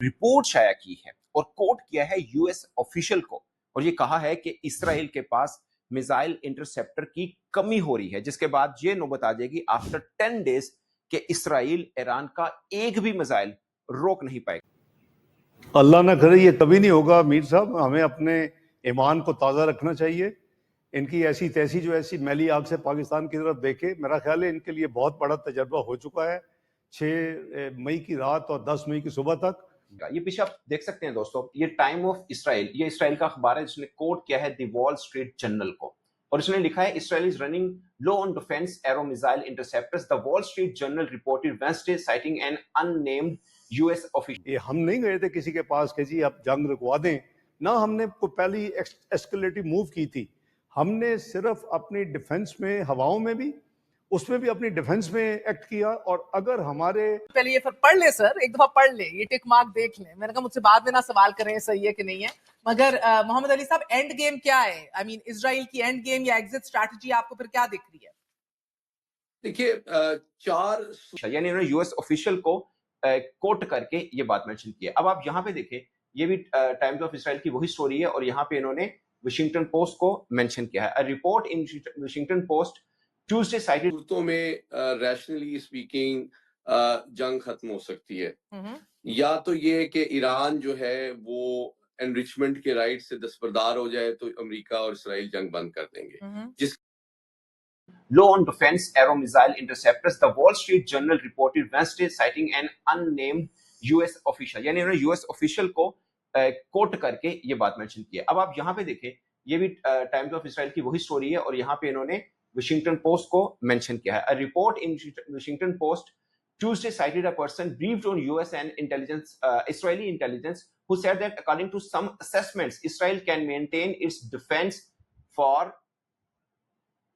Report शाया की है और कोट किया है यूएस ऑफिशियल को, और ये कहा है कि इसराइल के पास मिसाइल इंटरसेप्टर की कमी हो रही है, जिसके बाद ये नौबत आ जाएगी आफ्टर 10 डेज कि इसराइल ईरान का एक भी मिसाइल रोक नहीं पाएगा। अल्लाह ना करे ये कभी नहीं होगा मीर साहब, हमें अपने ईमान को ताज़ा रखना चाहिए। इनकी ऐसी तैसी जो ऐसी मैली आग से पाकिस्तान की तरफ देखे, मेरा ख्याल है इनके लिए बहुत बड़ा तजर्बा हो चुका है 6 मई की रात और 10 मई की सुबह तक। ये पीछे आप देख सकते हैं दोस्तों, ये टाइम ऑफ इसराइल, ये इसराइल का अखबार है जिसने कोट किया है द वॉल स्ट्रीट जर्नल को, और इसने लिखा है Israel is running low on defence Arrow missile interceptors, the Wall Street Journal reported Wednesday citing an unnamed US official. ये हम नहीं गए थे किसी के पास कि जी आप जंग रुकवा दें ना, हमने को पहली एस्केलेटिव मूव की थी। हमने सिर्फ अपनी डिफेंस में, हवाओं में भी, उसमें भी अपनी डिफेंस में एक्ट किया। और अगर हमारे पहले ये फिर पढ़ ले सर, एक दफा पढ़ ले, ये टिक मार्क देख ले। मैंने कहा मुझसे बाद में ना सवाल करें सही है कि नहीं है, मगर मोहम्मद अली साहब एंड गेम क्या है? आई मीन इजराइल की एंड गेम या एग्जिट स्ट्रैटेजी आपको फिर क्या दिख रही है? देखिए, यानी उन्होंने यूएस ऑफिशियल को कोट करके ये बात मेंशन की है। अब आप यहाँ पे देखें, ये भी टाइम्स ऑफ इसराइल की वही स्टोरी है, और यहाँ पे इन्होंने वाशिंगटन पोस्ट को मेंशन किया है। A report in Washington Post Tuesday cited सूरतों में रैशनली स्पीकिंग जंग खत्म हो सकती है। या तो ये कि ईरान जो है वो एनरिचमेंट के राइट से दस्तबरदार हो जाए तो अमेरिका और इसराइल जंग बंद कर देंगे, जिस low on defense aero missile interceptors, the Wall Street Journal reported Wednesday citing an unnamed US official, यानी उन्होंने US official को कोट करके ये बात मेंशन की है। अब आप यहाँ पे देखें, ये भी टाइम्स ऑफ इसराइल की वही स्टोरी है, और यहाँ पे इन्होंने वाशिंगटन पोस्ट को मेंशन किया है। A report in Washington post Tuesday cited a person briefed on US and Israeli intelligence, who said that according to some assessments, Israel can maintain its defense for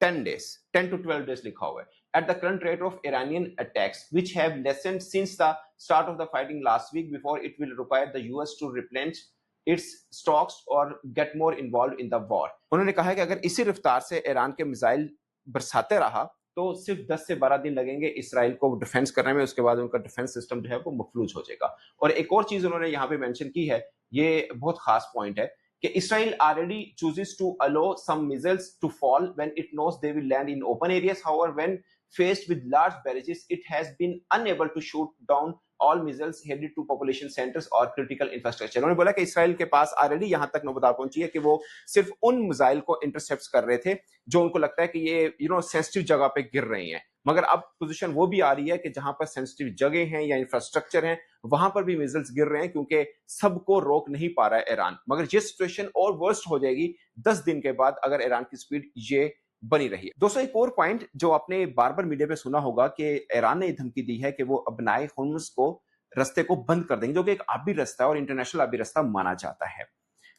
10 days, 10 to 12 days लिखा हुआ है, at the current rate of Iranian attacks, which have lessened since the start of the fighting last week, before it will require the US to replenish its stocks or get more involved in the war. उन्होंने कहा है कि अगर इसी रफ्तार से Iran के missile बरसाते रहा तो सिर्फ 10 से 12 दिन लगेंगे इसराइल को डिफेंस करने में, उसके बाद उनका डिफेंस सिस्टम जो है वो मफलूज हो जाएगा। और एक और चीज उन्होंने यहाँ पे मेंशन की है, ये बहुत खास पॉइंट है, कि Israel already chooses to allow some missiles to fall when it knows they will land in open areas. However, when faced with large barrages, it has been unable to shoot down all missiles headed to population centers or critical infrastructure. उन्होंने बोला कि Israel के पास already यहां तक नौबत आ पहुंची है कि वो सिर्फ उन मिसाइल को इंटरसेप्ट कर रहे थे जो उनको लगता है कि ये सेंसिटिव जगह पे गिर रही हैं, मगर अब पोजीशन वो भी आ रही है कि जहां पर सेंसिटिव जगह हैं या इंफ्रास्ट्रक्चर हैं वहां पर भी मिसाइल्स गिर रहे हैं, क्योंकि सबको रोक नहीं पा रहा है ईरान। मगर ये सिचुएशन और वर्स्ट हो जाएगी 10 दिन के बाद अगर ईरान की स्पीड ये बनी रही है। दोस्तों, एक और पॉइंट जो आपने बार बार मीडिया पे सुना होगा कि ईरान ने धमकी दी है कि वो अबनाए हुर्मुज को रास्ते को बंद कर देंगे, जो कि एक आबी रास्ता है और इंटरनेशनल आबी रास्ता माना जाता है।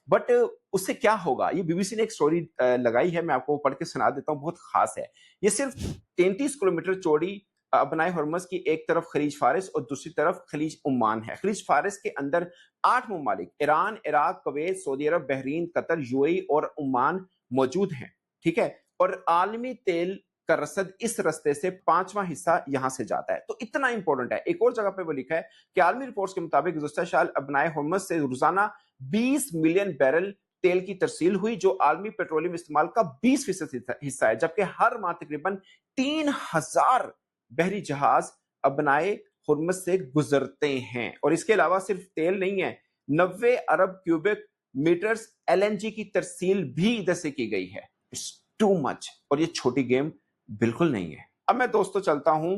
बट उससे क्या होगा, ये बीबीसी ने एक स्टोरी लगाई है, मैं आपको पढ़ के सुना देता हूं, बहुत खास है। ये सिर्फ 33 किलोमीटर चौड़ी अबनाए हुर्मुज की एक तरफ खलीज फारिस और दूसरी तरफ खलीज उम्मान है। खलीज फारिस के अंदर 8 ममालिक ईरान, इराक, कुवैत, सऊदी अरब, बहरीन, कतर, यूएई और उम्मान मौजूद हैं, ठीक है। और आलमी तेल का रसद इस रास्ते से 5वां हिस्सा यहां से जाता है, तो इतना इंपॉर्टेंट है। एक और जगह पे वो लिखा है कि आलमी रिपोर्ट्स के मुताबिक गुज़श्ता साल अबनाए हुर्मुज से रोजाना 20 मिलियन बैरल तेल की तरसील हुई, जो आलमी पेट्रोलियम इस्तेमाल का 20% हिस्सा है, जबकि हर माह तकरीबन 3000 बहरी जहाज अबनाए हुर्मुज से गुजरते हैं। और इसके अलावा सिर्फ तेल नहीं है, 90 अरब क्यूबिक मीटर्स एलएनजी की तरसील भी इधर से की गई है। इट्स टू मच, और ये छोटी गेम बिल्कुल नहीं है। अब मैं दोस्तों चलता हूं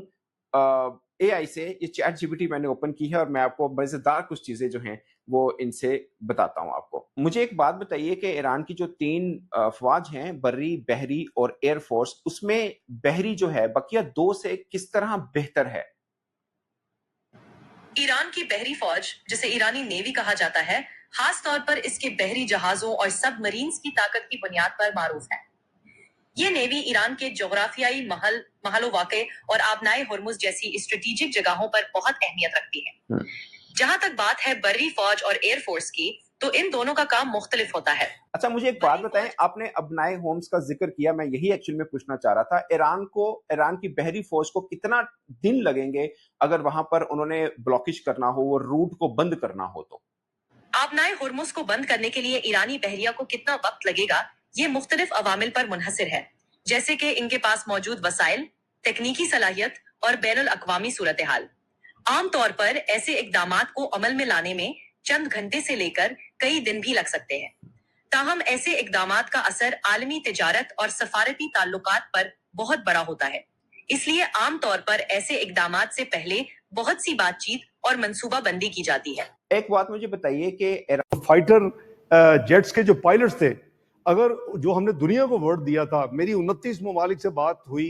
एआई से, ये चैट जीपीटी मैंने ओपन की है और मैं आपको मजेदार कुछ चीजें जो हैं वो इनसे बताता हूं आपको। मुझे एक बात बताइए कि ईरान की जो 3 अफवाज हैं, बर्री, बहरी और एयरफोर्स, उसमें बहरी जो है बकिया 2 से किस तरह बेहतर है? ईरान की बहरी फौज, जिसे ईरानी नेवी कहा जाता है, खास तौर पर इसके बहरी जहाजों और सबमरीन्स की ताकत की बुनियाद पर मारूफ है। ये नेवी ईरान के जोग्राफियाई महलो वाक़े और आबनाए हुर्मुज जैसी स्ट्रेटेजिक जगहों पर बहुत अहमियत रखती है। जहां तक बात है बर्री फौज और एयरफोर्स की, तो इन दोनों का काम मुख्तलिफ होता है। अच्छा, मुझे एक बात बताएं, आपने अबनाए होम्स का जिक्र किया, मैं यही एक्चुअली में पूछना चाह रहा था। ईरान की बहरी फौज को कितना दिन लगेंगे अगर वहां पर उन्होंने ब्लॉकेज करना हो, वो रूट को बंद करना हो तो? आबनाए हुर्मुज को बंद करने के लिए ईरानी बहरिया को कितना वक्त लगेगा, ये मुख्तलिफ अवामिल पर मुनहसिर है, जैसे कि इनके पास मौजूद वसाइल, तकनीकी सलाहियत और बैनुल अक़वामी सूरत हाल। आमतौर पर ऐसे इकदामात को अमल में लाने में चंद घंटे से लेकर कई दिन भी लग सकते हैं। ताहम ऐसे इकदामात का असर आलमी तिजारत और सफारती ताल्लुकात पर बहुत बड़ा होता है, इसलिए आमतौर पर ऐसे इकदामात से पहले बहुत सी बातचीत और मंसूबा बंदी की जाती है। एक बात मुझे बताइए कि फाइटर जेट्स के जो पायलट्स थे, अगर जो हमने दुनिया को वर्ड दिया था, मेरी 29 ममालिक से बात हुई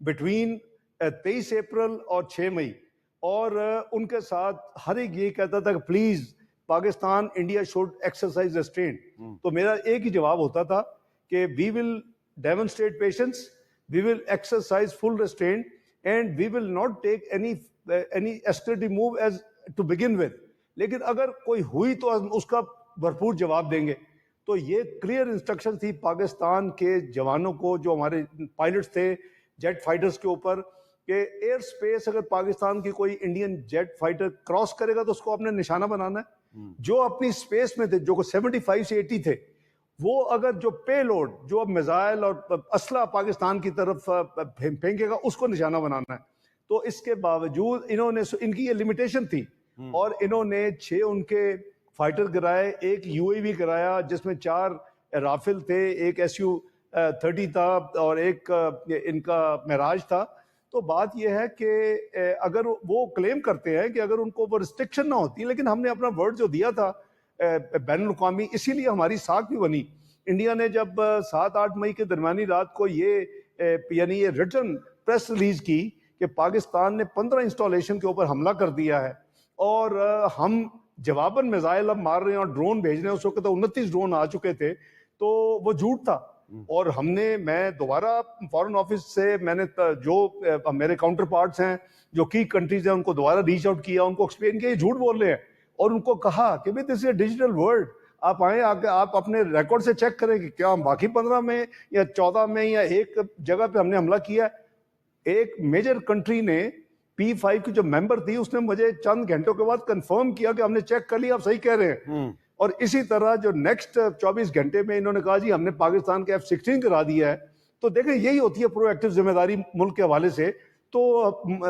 बिटवीन 23 अप्रैल और 6 मई, और उनके साथ हर एक ये कहता था कि please Pakistan India should exercise restraint. तो मेरा एक ही जवाब होता था कि we will demonstrate patience, we will exercise full restraint, and we will not take any escalative move as to begin with. लेकिन अगर कोई हुई तो उसका भरपूर जवाब देंगे। तो ये क्लियर इंस्ट्रक्शन थी पाकिस्तान के जवानों को, जो हमारे पायलट्स थे जेट फाइटर्स के ऊपर, कि एयर स्पेस अगर पाकिस्तान की कोई इंडियन जेट फाइटर क्रॉस करेगा तो उसको अपने निशाना बनाना है। जो अपनी स्पेस में थे, जो 75 से 80 थे, वो अगर जो पे लोड, जो अब मिसाइल और असला पाकिस्तान की तरफ फेंकेगा, उसको निशाना बनाना है। तो इसके बावजूद इन्होंने, इनकी ये लिमिटेशन थी, और इन्होंने 6 उनके फाइटर गिराए, एक यूएवी गिराया जिसमें 4 राफेल थे, एक SU-30 था और एक इनका मेराज था। तो बात यह है कि अगर वो क्लेम करते हैं कि अगर उनको वो रिस्ट्रिक्शन ना होती, लेकिन हमने अपना वर्ड जो दिया था बैनुल अक़वामी, इसीलिए हमारी साख भी बनी। इंडिया ने जब 7-8 मई के दरमियानी रात को ये यानी ये रिटर्न प्रेस रिलीज की कि पाकिस्तान ने 15 इंस्टॉलेशन के ऊपर हमला कर दिया है और हम जवाबन मिसाइल अब मार रहे हैं और ड्रोन भेज रहे हैं, उस वक्त तो 29 ड्रोन आ चुके थे, तो वो झूठ था। और मैं दोबारा फॉरेन ऑफिस से मैंने जो मेरे काउंटर पार्ट्स हैं, जो की कंट्रीज हैं, उनको दोबारा रीच आउट किया, उनको एक्सप्लेन किया ये झूठ बोल रहे हैं, और उनको कहा कि भाई दिस इज डिजिटल वर्ल्ड, आप आए आके आप अपने रिकॉर्ड से चेक करें कि क्या हम बाकी 15 में या 14 में या एक जगह पे हमने हमला किया। एक मेजर कंट्री ने P5 की जो मेंबर थी, उसने मुझे चंद घंटों के बाद कंफर्म किया कि हमने चेक कर लिया, आप सही कह रहे हैं। और इसी तरह जो नेक्स्ट 24 घंटे में इन्होंने कहा जी हमने पाकिस्तान के F-16 गिरा दिया है। तो देखें, यही होती है प्रोएक्टिव जिम्मेदारी मुल्क के हवाले से। तो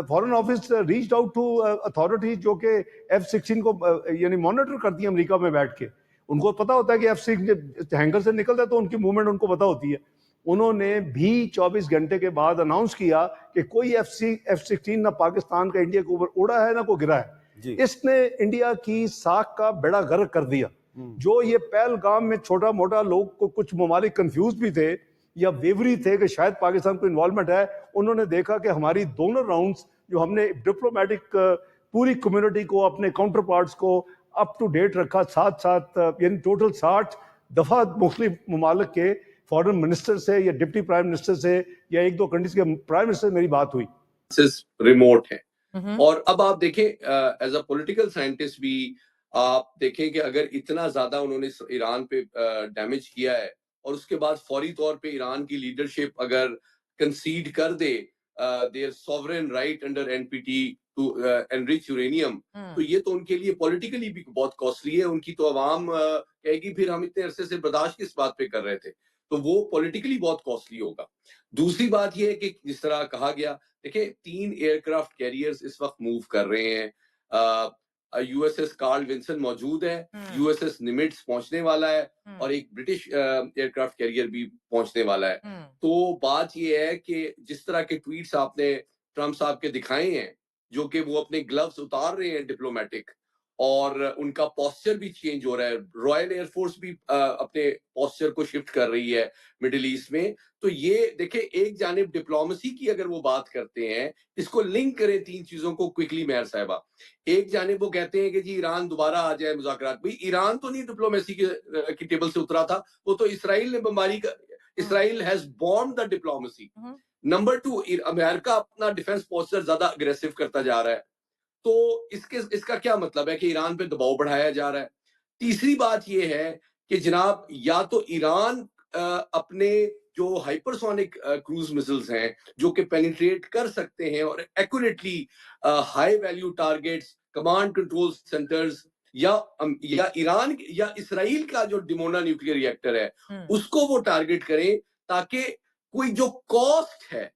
foreign office reached out to authority जो कि F-16 को यानी मॉनिटर करती है अमेरिका में बैठ के। उनको पता होता है कि F-16 हैंगर से निकलता है तो उनकी मूवमेंट उनको पता होती है। उन्होंने भी 24 घंटे के बाद अनाउंस किया कि कोई F-16 ना पाकिस्तान का इंडिया के ऊपर उड़ा है ना कोई गिरा है। इसने इंडिया की साख का बेड़ा गर्क कर दिया। जो ये पहलगाम में छोटा मोटा लोग को कुछ ममालिक कंफ्यूज भी थे या वेवरी थे कि शायद पाकिस्तान को इन्वॉल्वमेंट है, उन्होंने देखा कि हमारी दोनों राउंड्स जो हमने डिप्लोमेटिक पूरी कम्युनिटी को, अपने काउंटर पार्ट्स को अप टू डेट रखा, साथ यानी टोटल 60 दफा मुख्तलिफ ममालिक के फॉरेन मिनिस्टर से या डिप्टी प्राइम मिनिस्टर से या 1-2 कंट्रीज के प्राइम मिनिस्टर से मेरी बात हुई। रिमोट है। और अब आप देखें एज अ पॉलिटिकल साइंटिस्ट भी आप देखें कि अगर इतना ज्यादा उन्होंने ईरान पे डैमेज किया है और उसके बाद फौरी तौर पे ईरान की लीडरशिप अगर कंसीड कर दे their sovereign right under NPT to enrich uranium, तो ये तो उनके लिए पॉलिटिकली भी बहुत कॉस्टली है। उनकी तो अवाम कहेगी फिर हम इतने अरसे से बर्दाश्त किस बात पे कर रहे थे, तो वो पॉलिटिकली बहुत कॉस्टली होगा। दूसरी बात ये है कि जिस तरह कहा गया, देखिए 3 एयरक्राफ्ट कैरियर्स इस वक्त मूव कर रहे हैं। USS कार्ल विंसन मौजूद है, USS निमिट्ज पहुंचने वाला है और एक ब्रिटिश एयरक्राफ्ट कैरियर भी पहुंचने वाला है। तो बात ये है कि जिस तरह के ट्वीट्स आपने ट्रम्प साहब के दिखाए हैं, जो कि वो अपने ग्लव्स उतार रहे हैं डिप्लोमेटिक, और उनका पोस्चर भी चेंज हो रहा है। रॉयल एयरफोर्स भी अपने पोस्चर को शिफ्ट कर रही है मिडिल ईस्ट में। तो ये देखें, एक जानिब डिप्लोमेसी की अगर वो बात करते हैं, इसको लिंक करें 3 चीजों को क्विकली मेहर साहिबा। एक जानिब वो कहते हैं कि जी ईरान दोबारा आ जाए मुज़ाकरात। भाई ईरान तो नहीं डिप्लोमेसी की टेबल से उतरा था, वो तो इसराइल ने बमबारी का, Israel has bombed the diplomacy. Number 2, America अपना डिफेंस पोस्चर ज्यादा अग्रेसिव करता जा रहा है। तो इसका क्या मतलब है कि ईरान पे दबाव बढ़ाया जा रहा है। तीसरी बात ये है कि जनाब या तो ईरान अपने जो हाइपरसोनिक क्रूज मिसाइल्स हैं जो कि पेनिट्रेट कर सकते हैं और accurately high value targets, command control centres या ईरान या इसराइल का जो डिमोना न्यूक्लियर रिएक्टर है उसको वो टारगेट करें, ताकि कोई जो कॉस्ट है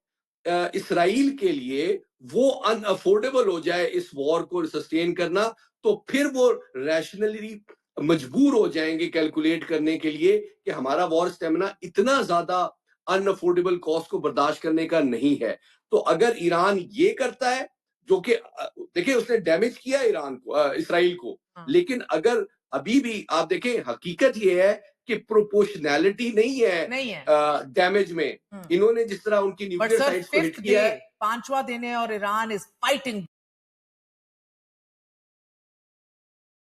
इसराइल के लिए वो अनअफोर्डेबल हो जाए इस वॉर को सस्टेन करना, तो फिर वो रैशनली मजबूर हो जाएंगे कैलकुलेट करने के लिए कि हमारा वॉर स्टेमिना इतना ज्यादा अनअफोर्डेबल कॉस्ट को बर्दाश्त करने का नहीं है। तो अगर ईरान ये करता है, जो कि देखिए उसने डैमेज किया ईरान को, इसराइल को, लेकिन अगर अभी भी आप देखें हकीकत ये है कि प्रोपोर्शनैलिटी नहीं है डैमेज में। इन्होंने जिस तरह उनकी न्यूक्लियर साइट्स को हिट किया है, 5वां दिन है और ईरान इज फाइटिंग